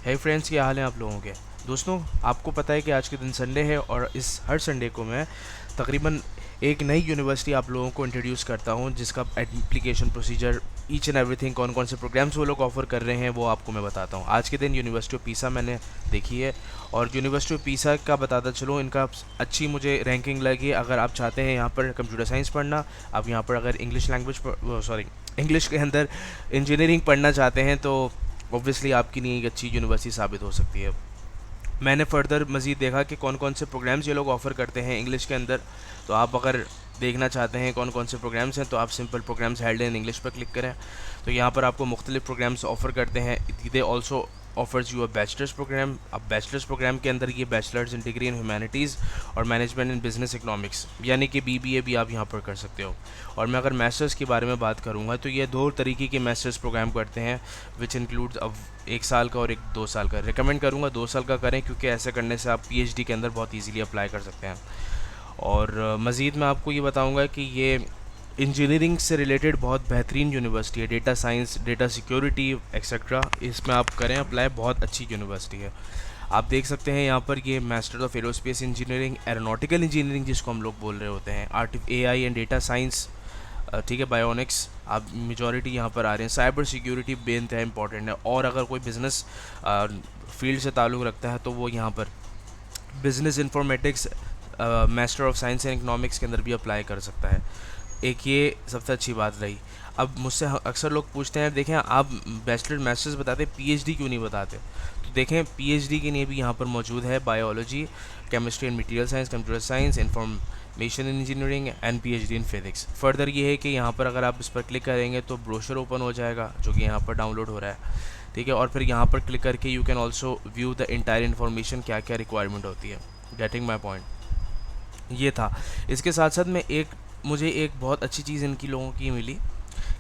है फ्रेंड्स, क्या हाल है आप लोगों के। दोस्तों, आपको पता है कि आज के दिन संडे है और इस हर संडे को मैं तकरीबन एक नई यूनिवर्सिटी आप लोगों को इंट्रोड्यूस करता हूं, जिसका application procedure, each and everything, कौन कौन से प्रोग्राम्स वो लोग ऑफर कर रहे हैं वो आपको मैं बताता हूं। आज के दिन यूनिवर्सिटी ऑफ पीसा मैंने देखी है और यूनिवर्सिटी ऑफ पीसा का बताता चलो, इनका अच्छी मुझे रैंकिंग लगी। अगर आप चाहते हैं यहाँ पर कंप्यूटर साइंस पढ़ना, आप यहाँ पर अगर इंग्लिश लैंग्वेज सॉरी इंग्लिश के अंदर इंजीनियरिंग पढ़ना चाहते हैं तो ऑब्वियसली आपके लिए एक अच्छी यूनिवर्सिटी साबित हो सकती है। मैंने फर्दर मज़ीद देखा कि कौन कौन से प्रोग्राम्स ये लोग ऑफ़र करते हैं इंग्लिश के अंदर। तो आप अगर देखना चाहते हैं कौन कौन से प्रोग्राम्स हैं तो आप simple programs held in English पर क्लिक करें। तो यहाँ पर आपको मुख्तलिफ प्रोग्राम्स ऑफ़र करते हैं। They also offers you a bachelors program. अब बैचलर्स प्रोग्राम के अंदर ये bachelors in degree in humanities और मैनेजमेंट इन बिजनेस इकोनॉमिक्स यानी कि BBA भी आप यहाँ पर कर सकते हो। और मैं अगर मास्टर्स के बारे में बात करूँगा तो ये दो तरीके के मास्टर्स प्रोग्राम करते हैं, विच इंक्लूड्स अब 1 साल का और एक 2 साल का। रिकमेंड करूँगा 2 साल का करें, क्योंकि ऐसे करने से आप PhD के अंदर बहुत ईजीली अप्लाई कर सकते हैं। और मज़ीद मैं आपको ये बताऊँगा कि ये इंजीनियरिंग से रिलेटेड बहुत बेहतरीन यूनिवर्सिटी है। Data science, data security etcetera, इसमें आप करें अप्लाई, बहुत अच्छी यूनिवर्सिटी है। आप देख सकते हैं यहाँ पर ये master of aerospace engineering, aeronautical engineering जिसको हम लोग बोल रहे होते हैं, AI एंड डेटा साइंस, ठीक है, बायोनिक्स, आप मेजॉरिटी यहाँ पर आ रहे हैं। साइबर सिक्योरिटी बेइंतहा इंपॉर्टेंट है, और अगर कोई बिज़नेस फील्ड से ताल्लुक़ रखता है तो वो यहाँ पर business informatics, master of science and economics के अंदर भी अप्लाई कर सकता है। एक ये सबसे अच्छी बात रही। अब मुझसे अक्सर लोग पूछते हैं, देखें आप बैचलर मास्टर्स बताते, PhD क्यों नहीं बताते। तो देखें PhD के लिए भी यहाँ पर मौजूद है biology, chemistry and material science, computer science, information engineering and PhD in physics. Further ये है कि यहाँ पर अगर आप इस पर क्लिक करेंगे तो ब्रोशर ओपन हो जाएगा, जो कि यहाँ पर डाउनलोड हो रहा है, ठीक है। और फिर यहाँ पर क्लिक करके you can also view the entire information, क्या क्या रिक्वायरमेंट होती है। गेटिंग माई पॉइंट, ये था। इसके साथ साथ मुझे एक बहुत अच्छी चीज़ इनकी लोगों की मिली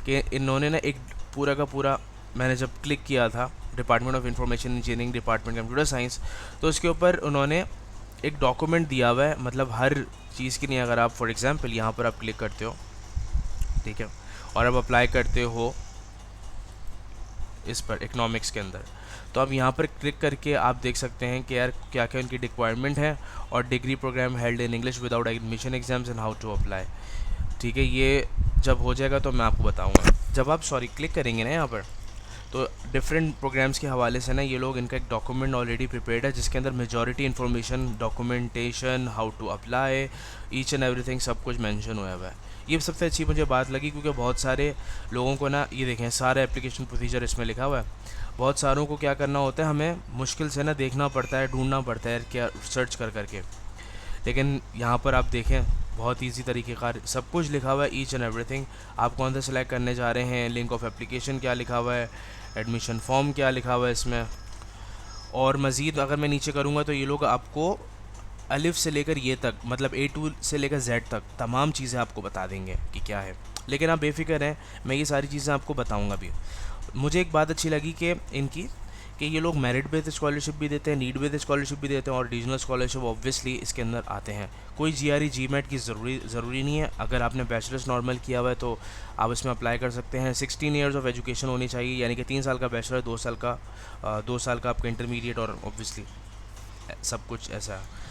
कि इन्होंने ना एक पूरा का पूरा, मैंने जब क्लिक किया था department of information engineering, department computer science, तो उसके ऊपर उन्होंने एक डॉक्यूमेंट दिया हुआ है, मतलब हर चीज़ के लिए। अगर आप फॉर एग्जांपल यहाँ पर आप क्लिक करते हो, ठीक है, और अब अप्लाई करते हो इस पर इकोनॉमिक्स के अंदर, तो आप यहाँ पर क्लिक करके आप देख सकते हैं कि यार क्या क्या उनकी रिक्वायरमेंट है, और degree program held in English without admission exams and how to apply, ठीक है। ये जब हो जाएगा तो मैं आपको बताऊँगा। जब आप क्लिक करेंगे ना यहाँ पर, तो डिफरेंट प्रोग्राम्स के हवाले से ना ये लोग, इनका एक डॉक्यूमेंट ऑलरेडी प्रिपेयर्ड है जिसके अंदर majority information, documentation, how to apply, each and everything सब कुछ मेंशन हुआ है। ये सबसे अच्छी मुझे बात लगी, क्योंकि बहुत सारे लोगों को ना, ये देखें सारे एप्लीकेशन प्रोसीजर इसमें लिखा हुआ है। बहुत सारों को क्या करना होता है, हमें मुश्किल से ना देखना पड़ता है, ढूंढना पड़ता है क्या सर्च कर करके। लेकिन यहाँ पर आप देखें बहुत इजी तरीके का सब कुछ लिखा हुआ है, ईच एंड एवरीथिंग। आप कौन सा सिलेक्ट करने जा रहे हैं, लिंक ऑफ एप्लीकेशन क्या लिखा हुआ है, एडमिशन फॉर्म क्या लिखा हुआ है इसमें। और मज़ीद अगर मैं नीचे करूँगा तो ये लोग आपको अलिफ से लेकर ये तक, मतलब A to से लेकर Z तक तमाम चीज़ें आपको बता देंगे कि क्या है। लेकिन आप बेफिक्र हैं, मैं ये सारी चीज़ें आपको बताऊँगा भी। मुझे एक बात अच्छी लगी कि इनकी, कि ये लोग मेरिट बेस्ड स्कॉलरशिप भी देते हैं, नीड बेस्ड स्कॉलरशिप भी देते हैं, और रीजनल स्कॉलरशिप ऑब्वियसली इसके अंदर आते हैं। कोई GRE GMAT की ज़रूरी नहीं है। अगर आपने बैचलर्स नॉर्मल किया हुआ है तो आप इसमें अप्लाई कर सकते हैं। 16 ईयर्स ऑफ एजुकेशन होनी चाहिए, यानी कि 3 साल का बैचलर, 2 साल का आपका इंटरमीडिएट, और ऑब्वियसली सब कुछ ऐसा है।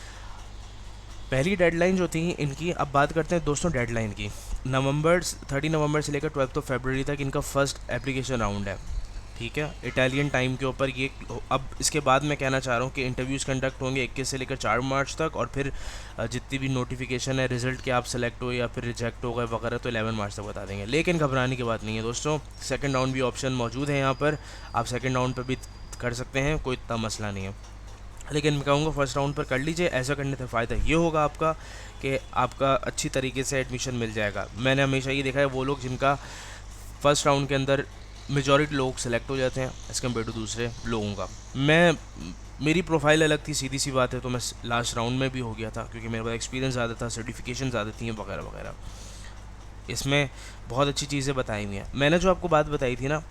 पहली डेडलाइन जो थी इनकी, अब बात करते हैं दोस्तों डेडलाइन की। 30 नवंबर से लेकर 12 फरवरी तक इनका फर्स्ट एप्लीकेशन राउंड है, ठीक है, इटालियन टाइम के ऊपर ये। अब इसके बाद मैं कहना चाह रहा हूँ कि इंटरव्यूज़ कंडक्ट होंगे 21 से लेकर 4 मार्च तक, और फिर जितनी भी नोटिफिकेशन है रिज़ल्ट के, आप सेलेक्ट हो या फिर रिजेक्ट हो गए वगैरह, तो 11 मार्च तक बता देंगे। लेकिन घबराने की बात नहीं है दोस्तों, सेकंड राउंड भी ऑप्शन मौजूद है यहाँ पर, आप सेकंड राउंड पर भी कर सकते हैं, कोई इतना मसला नहीं है। लेकिन मैं कहूँगा फर्स्ट राउंड पर कर लीजिए। ऐसा करने से फ़ायदा ये होगा आपका कि आपका अच्छी तरीके से एडमिशन मिल जाएगा। मैंने हमेशा ये देखा है, वो लोग जिनका फर्स्ट राउंड के अंदर मेजॉरिटी लोग सेलेक्ट हो जाते हैं एज़ कम्पेयर टू दूसरे लोगों का। मेरी प्रोफाइल अलग थी, सीधी सी बात है, तो मैं लास्ट राउंड में भी हो गया था, क्योंकि मेरे पास एक्सपीरियंस ज़्यादा था, सर्टिफिकेशन ज़्यादा थी वगैरह वगैरह। इसमें बहुत अच्छी चीज़ें बताई हुई हैं। मैंने जो आपको बात बताई थी ना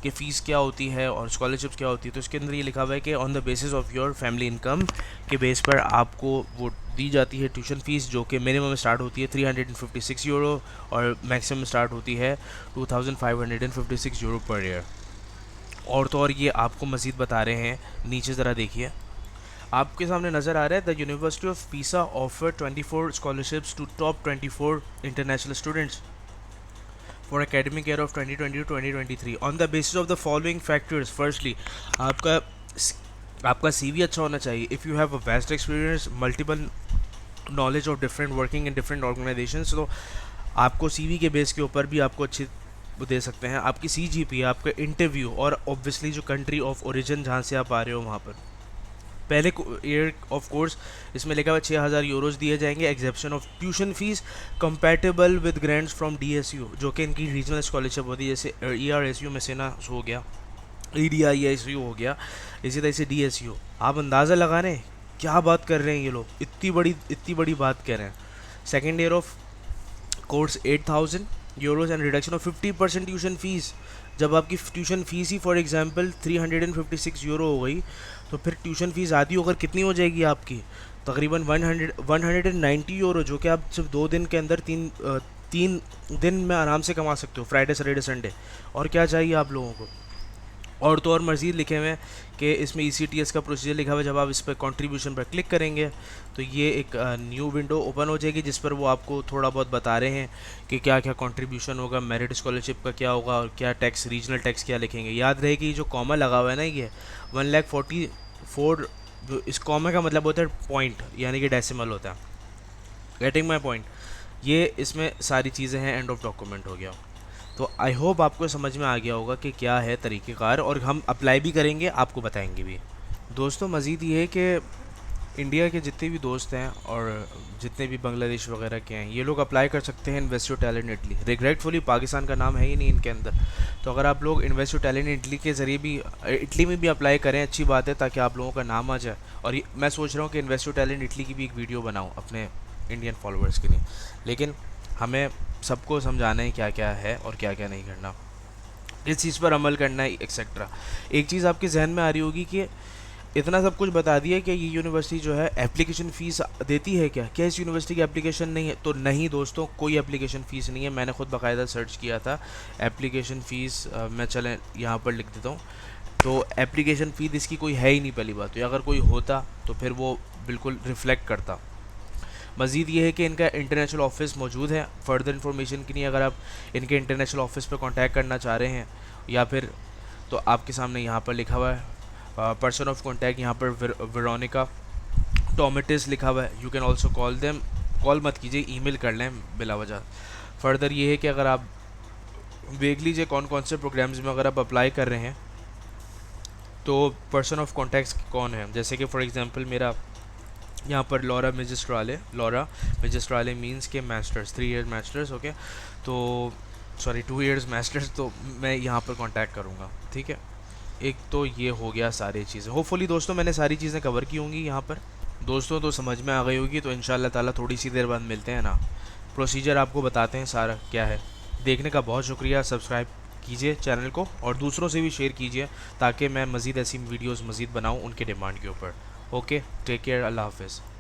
कि फ़ीस क्या होती है और स्कॉलरशिप्स क्या होती है, तो इसके अंदर ये लिखा हुआ है कि on the basis of your family income के बेस पर आपको वो दी जाती है ट्यूशन फ़ीस, जो कि मिनिमम स्टार्ट होती है 356 यूरो और मैक्सिमम स्टार्ट होती है 2556 यूरो पर ईयर। और तो और ये आपको मज़ीद बता रहे हैं, नीचे ज़रा देखिए, आपके सामने नज़र आ रहा है, the university of Pisa offer 24 scholarships to top 24 international students for academic year of 2020 to 2023 on the basis of the following factors. Firstly, आपका आपका CV अच्छा होना चाहिए। If you have a vast experience, multiple knowledge of different working in different organisations, तो आपको CV के base के ऊपर भी आपको अच्छी वो दे सकते हैं। आपकी CGPA, आपका इंटरव्यू और ऑब्वियसली जो कंट्री ऑफ ओरिजिन जहाँ से आप आ रहे हो वहाँ पर पहले ईयर ऑफ कोर्स इसमें लिखा हुआ 6,000 यूरोज़ दिए जाएंगे, exemption of tuition fees compatible with grants from DSU, जो कि इनकी रीजनल स्कॉलरशिप होती है, जैसे ERSU में से ना हो गया, EDISU हो गया, इसी तरह से DSU। आप अंदाज़ा लगा रहे हैं क्या बात कर रहे हैं ये लोग, इतनी बड़ी बात कर रहे हैं। Second year of course 8,000 euros and reduction of 50% tuition fees. जब आपकी tuition fees he for example 356 euro हो गई, तो फिर ट्यूशन फ़ीस आधी होकर कितनी हो जाएगी आपकी, तकरीबन 190 यूरो, जो कि आप सिर्फ 2 दिन के अंदर तीन दिन में आराम से कमा सकते हो, फ्राइडे सैटरडे संडे। और क्या चाहिए आप लोगों को। और तो और मज़ीद लिखे हुए हैं कि इसमें ECTS का प्रोसीजर लिखा हुआ है। जब आप इस पर कंट्रीब्यूशन पर क्लिक करेंगे तो ये एक न्यू विंडो ओपन हो जाएगी, जिस पर वो आपको थोड़ा बहुत बता रहे हैं कि क्या क्या कंट्रीब्यूशन होगा, मेरिट स्कॉलरशिप का क्या होगा और क्या टैक्स, रीजनल टैक्स क्या लिखेंगे। याद रहे कि जो कॉमा लगा हुआ है ना, ये 1,44,000, इस कॉमा का मतलब होता है पॉइंट, यानी कि डेसिमल होता है। Getting my point. ये इसमें सारी चीज़ें हैं, एंड ऑफ डॉक्यूमेंट हो गया। तो आई होप आपको समझ में आ गया होगा कि क्या है तरीक़ेकार, और हम अप्लाई भी करेंगे, आपको बताएंगे भी। दोस्तों मज़ीद ये है कि इंडिया के जितने भी दोस्त हैं और जितने भी बांग्लादेश वगैरह के हैं, ये लोग अप्लाई कर सकते हैं invest your talent Italy. Regretfully Pakistan का नाम है ही नहीं इनके अंदर, तो अगर आप लोग इन्वेस्ट योर टैलेंट इटली के ज़रिए भी इटली में भी अप्लाई करें, अच्छी बात है, ताकि आप लोगों का नाम आ जाए। और मैं सोच रहा हूँ कि इन्वेस्ट योर टैलेंट इटली की भी एक वीडियो बनाऊँ अपने इंडियन फॉलोअर्स के लिए, लेकिन हमें सबको समझाना है क्या क्या है और क्या क्या नहीं करना, किस चीज़ पर अमल करना है, एक्सेट्रा। एक चीज़ आपके जहन में आ रही होगी कि इतना सब कुछ बता दिया कि ये यूनिवर्सिटी जो है एप्लीकेशन फ़ीस देती है क्या इस यूनिवर्सिटी की एप्लीकेशन नहीं है? तो नहीं दोस्तों, कोई एप्लीकेशन फ़ीस नहीं है। मैंने खुद बाकायदा सर्च किया था एप्लीकेशन फ़ीस, मैं चलें यहाँ पर लिख देता हूँ। तो एप्लीकेशन फ़ीस इसकी कोई है ही नहीं, पहली बात। तो अगर कोई होता तो फिर वो बिल्कुल रिफ़्लेक्ट करता। मज़ीद ये है कि इनका इंटरनेशनल ऑफिस मौजूद है। फर्दर इन्फॉर्मेशन के लिए अगर आप इनके इंटरनेशनल ऑफिस पर कांटेक्ट करना चाह रहे हैं, या फिर तो आपके सामने यहाँ पर लिखा हुआ है पर्सन ऑफ कांटेक्ट, यहाँ पर वेरोनिका टोमेटिस लिखा हुआ है। You can also call them, call मत कीजिए, ईमेल कर लें बिला वजह। फर्दर ये है कि अगर आप देख लीजिए कौन कौन से प्रोग्राम्स में अगर आप अप्लाई कर रहे हैं तो पर्सन ऑफ कॉन्टैक्ट्स कौन है। जैसे कि फॉर एग्जांपल मेरा यहाँ पर लॉरा मेजिस्ट्राले मीन्स के मास्टर्स, 3 ईयर मास्टर्स, ओके, तो सॉरी 2 ईयर्स मास्टर्स, तो मैं यहाँ पर कांटेक्ट करूँगा, ठीक है। एक तो ये हो गया सारी चीज़ें। होपफुली दोस्तों मैंने सारी चीज़ें कवर की होंगी यहाँ पर। दोस्तों तो समझ में आ गई होगी, तो इंशाल्लाह ताला थोड़ी सी देर बाद मिलते हैं ना, प्रोसीजर आपको बताते हैं सारा क्या है। देखने का बहुत शुक्रिया। सब्सक्राइब कीजिए चैनल को और दूसरों से भी शेयर कीजिए, ताकि मैं मज़ीद ऐसी वीडियोज़ मज़ीद बनाऊँ उनके डिमांड के ऊपर। ओके, टेक केयर, अल्लाह हाफ़िज़।